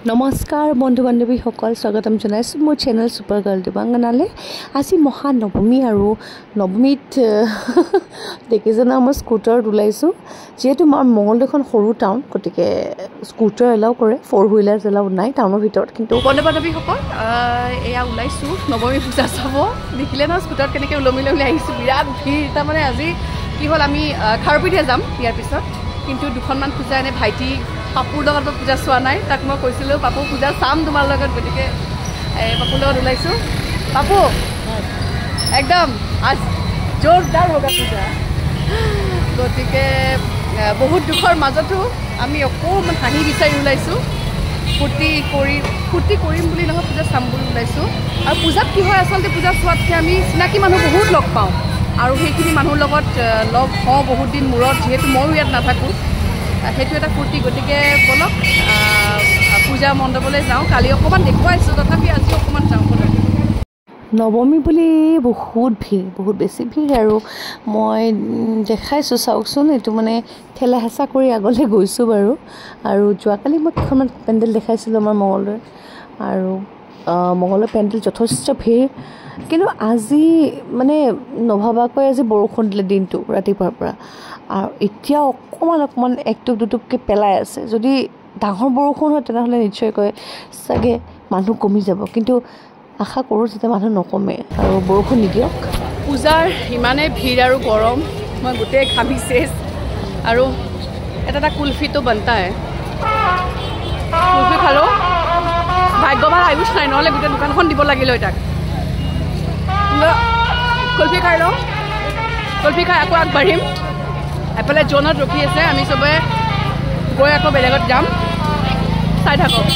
নমস্কাৰ বন্ধু বান্ধৱীসকল স্বাগতম জনাইছোঁ মোৰ চেনেল সুপাৰ গাৰ্ল দিবাংগনালৈ আজি মহানৱমী আৰু নৱমীত দেখিছেনে মই স্কুটাৰত ওলাইছোঁ যিহেতু আমাৰ মঙলদৈখন সৰু টাউন গতিকে স্কুটাৰ এলাউ কৰে 4 হুইলাৰ্ছ এলাউ নাই টাউনৰ ভিতৰত কিন্তু বন্ধু বান্ধৱীসকল এয়া ওলাইছোঁ নৱমী পূজা চাব দেখিলে ন স্কুটাৰত কেনেকৈ ওলমি আহিছোঁ বিৰাট ভিৰ তাৰমানে আজি কি হ'ল আমি খাৰপিঠা যাম ইয়াৰ পিছত কিন্তু দুখনমান পূজা এনে ভাইটি পাপুৰ লগত পূজা চোৱা নাই তাক মই কৈছিলোঁ পাপু পূজা চাম তোমাৰ লগত গতিকে পাপুৰ লগত ওলাইছোঁ পাপু একদম আজ জোৰদাৰ হোগা পূজা গতিকে বহুত দুখৰ মাজতো আমি অকণমান হাঁহি বিচাৰি ওলাইছোঁ ফূৰ্তি কৰিম বুলি নহয় পূজা চাম বুলি ওলাইছোঁ আৰু পূজাত কি হয় আচলতে পূজা চোৱাতকৈ আমি চিনাকি মানুহ বহুত লগ পাওঁ আৰু সেইখিনি মানুহৰ লগত লগ হওঁ বহুত দিন মূৰত যিহেতু ময়ো ইয়াত নাথাকোঁ সেইটো এটা ফূৰ্তি গতিকে বলক পূজা মণ্ডপলৈ যাওঁ কালি অকণমান দেখুৱাইছোঁ তথাপি আজি অকণমান যাওঁ বলক নৱমী বুলি বহুত বেছি ভিৰ আৰু মই দেখাইছোঁ চাওকচোন এইটো মানে ঠেলা হেঁচা কৰি আগলৈ গৈছোঁ বাৰু আৰু যোৱাকালি মই কেইখনমান পেণ্ডেল দেখাইছিলোঁ আমাৰ মঙলদৈত আৰু মঙলদৈ পেণ্ডেল যথেষ্ট ভিৰ কিন্তু আজি মানে নভবাকৈ আজি বৰষুণ দিলে দিনটো ৰাতিপুৱাৰ পৰা আৰু এতিয়া অকণমান একটুপ দুটুপকৈ পেলাই আছে যদি ডাঙৰ বৰষুণ হয় তেনেহ'লে নিশ্চয়কৈ চাগে মানুহ কমি যাব কিন্তু আশা কৰোঁ যাতে মানুহ নকমে আৰু বৰষুণ নিদিয়ক পূজাৰ ইমানেই ভিৰ আৰু গৰম মই গোটেই ঘামি চেচ আৰু এটা কুলফিটো বনতাই কুলফি খালোঁ ভাগ্যৱান আয়ুষ নাই নহ'লে গোটেই দোকানখন দিব লাগিলে তাক কুলফি খাই লওঁ কুলফি খাই আকৌ আগবাঢ়িম এফালে জোনত ৰখি আছে আমি চবে গৈ আকৌ বেলেগত যাম চাই থাকক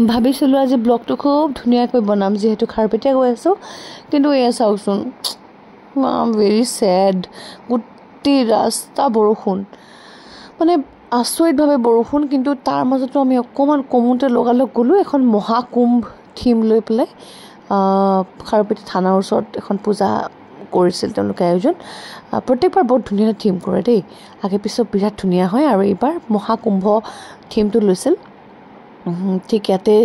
ভাবিছিলোঁ আজি ব্লগটো খুব ধুনীয়াকৈ বনাম যিহেতু খাৰপেটীয়া গৈ আছোঁ কিন্তু এয়া চাওকচোন ভেৰি ছেড গোটেই ৰাস্তা বৰষুণ মানে আচৰিতভাৱে বৰষুণ কিন্তু তাৰ মাজতো আমি অকণমান কমোতে লগালগ গ'লোঁ এখন মহাকুম্ভ থিম লৈ পেলাই খাৰপেটী থানাৰ ওচৰত এখন পূজা কৰিছিল তেওঁলোকে আয়োজন প্ৰত্যেকবাৰ বহুত ধুনীয়া থিম কৰে দেই আগে পিছত বিৰাট ধুনীয়া হয় আৰু এইবাৰ মহাকুম্ভ থিমটো লৈছিল ঠিক ইয়াতে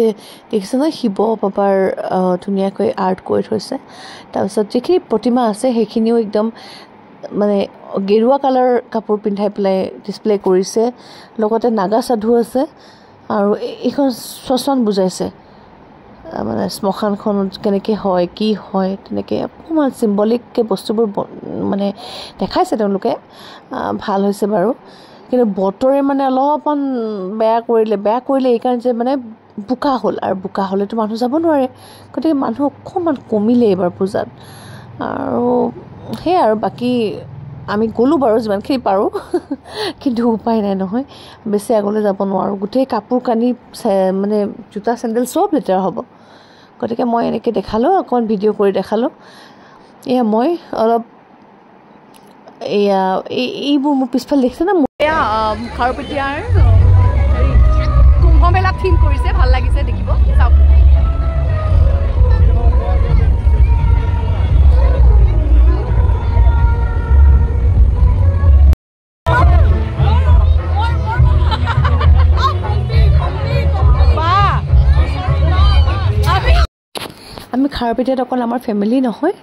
দেখিছে নহয় শিৱ বাবাৰ ধুনীয়াকৈ আৰ্ট কৰি থৈছে তাৰপিছত যিখিনি প্ৰতিমা আছে সেইখিনিও একদম মানে গেৰুৱা কালাৰ কাপোৰ পিন্ধাই পেলাই ডিছপ্লে কৰিছে লগতে নাগা সাধু আছে আৰু এইখন শ্মশান বুজাইছে মানে শ্মশানখনত কেনেকৈ হয় কি হয় তেনেকৈ অকণমান চিম্বলিককৈ বস্তুবোৰ মানে দেখাইছে তেওঁলোকে ভাল হৈছে বাৰু কিন্তু বতৰে মানে অলপমান বেয়া কৰিলে এইকাৰণে যে মানে বোকা হ'ল আৰু বোকা হ'লেতো মানুহ যাব নোৱাৰে গতিকে মানুহ অকণমান কমিলে এইবাৰ পূজাত আৰু সেয়াই আৰু বাকী আমি গ'লোঁ বাৰু যিমানখিনি পাৰোঁ কিন্তু উপায় নাই নহয় বেছি আগলৈ যাব নোৱাৰোঁ গোটেই কাপোৰ কানি মানে জোতা চেণ্ডেল চব লেতেৰা হ'ব গতিকে মই এনেকৈ দেখালোঁ অকণ ভিডিঅ' কৰি দেখালোঁ এয়া মই অলপ এয়া এইবোৰ মোৰ পিছফালে দেখিছে না এয়া খাৰপেটীয়াৰ কুম্ভ মেলা থিম কৰিছে ভাল লাগিছে দেখিব চাওক আমি খাৰপেটীয়াত অকল আমাৰ ফেমিলি নহয়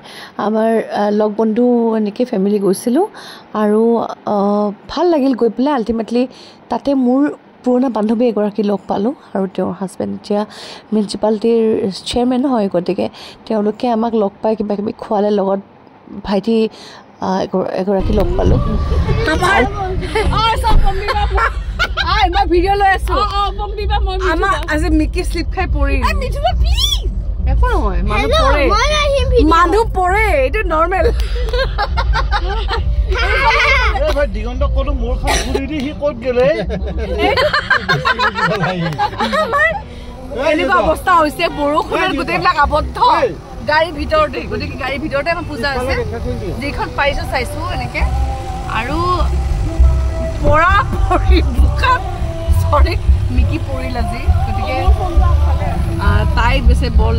আমাৰ লগ বন্ধু এনেকৈ ফেমিলি গৈছিলোঁ আৰু ভাল লাগিল গৈ পেলাই আল্টিমেটলি তাতে মোৰ পুৰণা বান্ধৱী এগৰাকী লগ পালোঁ আৰু তেওঁৰ হাজবেণ্ড এতিয়া মিউনিচিপালিটিৰ চেয়াৰমেন হয় গতিকে তেওঁলোকে আমাক লগ পাই কিবা কিবি খোৱালে লগত ভাইটি এগৰাকী লগ পালোঁ মই ভিডিঅ' লৈ আছোঁ আজি মিকি শ্লিপ খাই পৰি একো নহয় মানুহ পৰে এইটো নৰ্মেল দিগন্ত ক'তো মোৰ খাই ঘূৰি দি সি ক'ত গ'লে এনেকুৱা অৱস্থা হৈছে বৰষুণত গোটেইবিলাক আবদ্ধ গাড়ীৰ ভিতৰতে গতিকে গাড়ীৰ ভিতৰতে আমাৰ পূজা আছে যিখন পাইছোঁ চাইছোঁ এনেকৈ আৰু পৰা পৰি বোকাত চৰি মিকি পৰিল আজি গতিকে তাই বেছি বল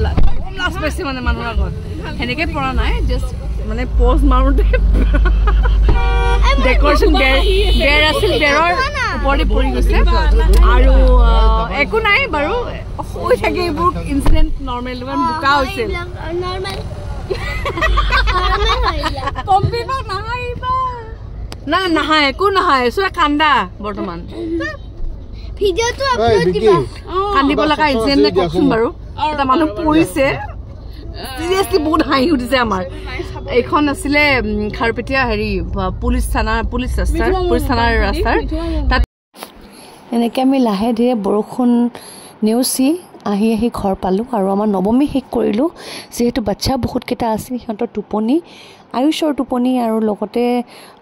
লাষ্ট বেছি মানে মানুহৰ আগত সেনেকৈ পৰা নাই জাষ্ট মানে প'জ মাৰোঁতে ডেকৰেশ্যন বেৰ আছিল বেৰৰ ওপৰতে পৰি গৈছে আৰু একো নাই বাৰু হৈ থাকে এইবোৰ ইনচিডেণ্ট নৰ্মেল বোকা হৈছিল না নাহায় একো নাহায় চোৱা কান্দা বৰ্তমান ভিডিঅ'টো আপলোড দিবা কান্দিব লগা ইনচিডেণ্ট কওকচোন বাৰু এটা মানুহ পৰিছে চিৰিয়াছলি বহুত হাঁহি উঠিছে আমাৰ এইখন আছিলে খাৰপেটীয়া হেৰি পুলিচ থানাৰ ৰাস্তাৰ তাত এনেকৈ আমি লাহে ধীৰে বৰষুণ নেওচি আহি ঘৰ পালোঁ আৰু আমাৰ নৱমী শেষ কৰিলোঁ যিহেতু বাচ্ছা বহুতকেইটা আছিল সিহঁতৰ টোপনি আয়ুষৰ টোপনি আৰু লগতে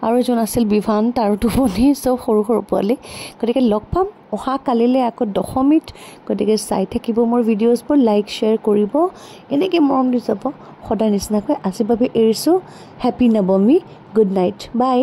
আৰু এজন আছিল বিভান তাৰো টোপনি চব সৰু সৰু পোৱালি গতিকে লগ পাম অহা কালিলৈ আকৌ দশমীত গতিকে চাই থাকিব মোৰ ভিডিঅ'জবোৰ লাইক শ্বেয়াৰ কৰিব এনেকৈ মৰম দি যাব সদায় নিচিনাকৈ আজিৰ বাবে এৰিছোঁ হেপী নৱমী গুড নাইট বাই